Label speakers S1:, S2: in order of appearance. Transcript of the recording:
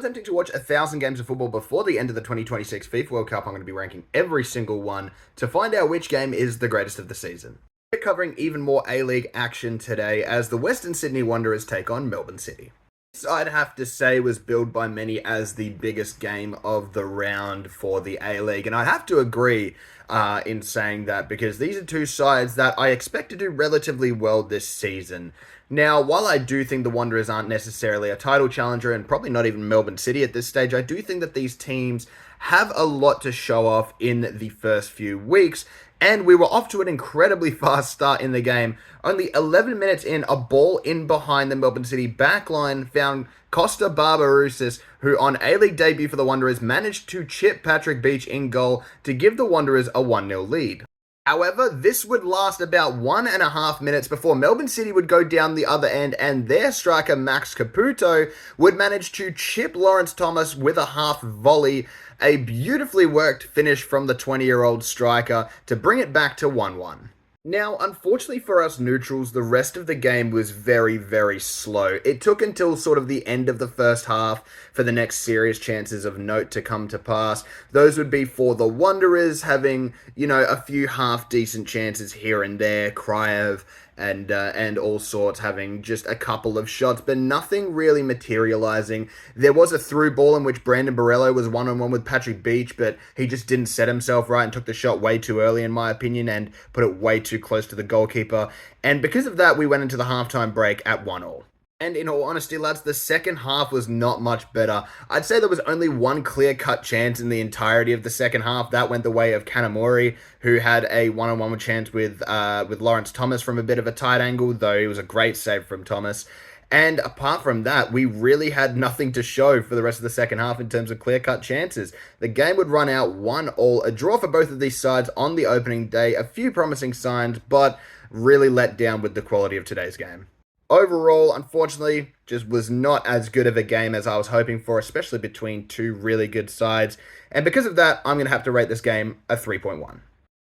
S1: Attempting to watch 1,000 games of football before the end of the 2026 FIFA World Cup, I'm going to be ranking every single one to find out which game is the greatest of the season. We're covering even more A-League action today as the Western Sydney Wanderers take on Melbourne City. This, I'd have to say, was billed by many as the biggest game of the round for the A-League, and I have to agree in saying that because these are two sides that I expect to do relatively well this season. Now, while I do think the Wanderers aren't necessarily a title challenger and probably not even Melbourne City at this stage, I do think that these teams have a lot to show off in the first few weeks, and we were off to an incredibly fast start in the game. Only 11 minutes in, a ball in behind the Melbourne City backline found Costa Barbarouses, who on A-League debut for the Wanderers managed to chip Patrick Beach in goal to give the Wanderers a 1-0 lead. However, this would last about 1.5 minutes before Melbourne City would go down the other end and their striker Max Caputo would manage to chip Lawrence Thomas with a half volley, a beautifully worked finish from the 20-year-old striker to bring it back to 1-1. Now, unfortunately for us neutrals, the rest of the game was very, very slow. It took until sort of the end of the first half for the next serious chances of note to come to pass. Those would be for the Wanderers having, a few half-decent chances here and there, Kriev and all sorts having just a couple of shots, but nothing really materializing. There was a through ball in which Brandon Borello was one-on-one with Patrick Beach, but he just didn't set himself right and took the shot way too early, in my opinion, and put it way too close to the goalkeeper. And because of that, we went into the halftime break at 1-1. And in all honesty, lads, the second half was not much better. I'd say there was only one clear-cut chance in the entirety of the second half. That went the way of Kanamori, who had a one-on-one chance with Lawrence Thomas from a bit of a tight angle, though it was a great save from Thomas. And apart from that, we really had nothing to show for the rest of the second half in terms of clear-cut chances. The game would run out 1-1, a draw for both of these sides on the opening day, a few promising signs, but really let down with the quality of today's game. Overall, unfortunately, just was not as good of a game as I was hoping for, especially between two really good sides. And because of that, I'm going to have to rate this game a 3.1.